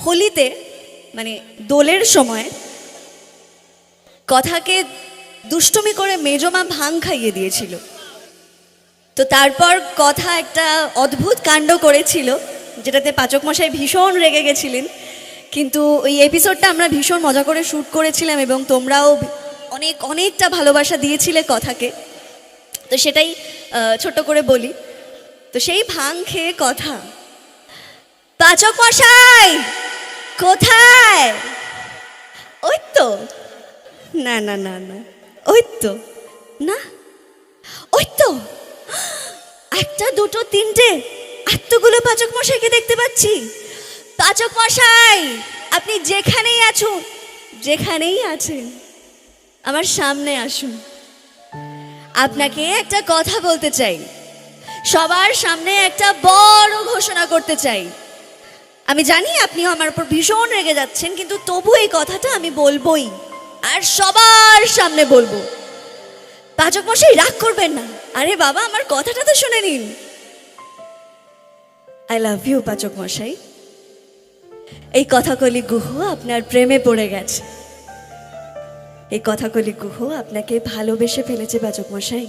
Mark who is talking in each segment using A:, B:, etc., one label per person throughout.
A: হোলিতে মানে দোলের সময় কথাকে দুষ্টুমি করে মেজমা ভাং খাইয়ে দিয়েছিল। তো তারপর কথা একটা অদ্ভুত কাণ্ড করেছিল, যেটাতে পাচক মশাই ভীষণ রেগে গেছিলেন। কিন্তু ওই এপিসোডটা আমরা ভীষণ মজা করে শ্যুট করেছিলাম এবং তোমরাও অনেকটা ভালোবাসা দিয়েছিলে কথাকে। তো সেটাই ছোট্ট করে বলি। তো সেই ভাং খেয়ে কথা, পাচক মশাই কোথায়? ওই তো, না না না না, ওই তো না, ওই তো একটা দুটো তিনটে এতগুলো পাচক মশাইকে দেখতে পাচ্ছি। পাচক মশাই আপনি যেখানেই আছেন, যেখানেই আছেন আমার সামনে আসুন। আপনাকে একটা কথা বলতে চাই, সবার সামনে একটা বড় ঘোষণা করতে চাই। আমি জানি আপনিও আমার উপর ভীষণ রেগে যাচ্ছেন, কিন্তু তবু এই কথাটা আমি বলবোই, আর সবার সামনে বলবো। পাচক মশাই রাগ করবেন না, আরে বাবা আমার কথাটা তো শুনে নিন। আই লাভ ইউ পাচক মশাই। এই কথাকলি গুহ আপনার প্রেমে পড়ে গেছে, এই কথাকলি গুহ আপনাকে ভালোবেসে ফেলেছে পাচক মশাই।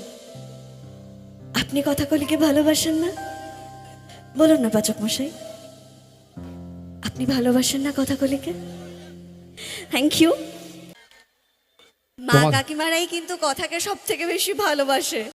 A: আপনি কথাকলিকে ভালোবাসেন না? বলুন না পাচক মশাই, আপনি ভালোবাসেন না কথাকলিকে? Thank you. মা কাকিমারাই কিন্তু কথাকে সব থেকে বেশি ভালোবাসে।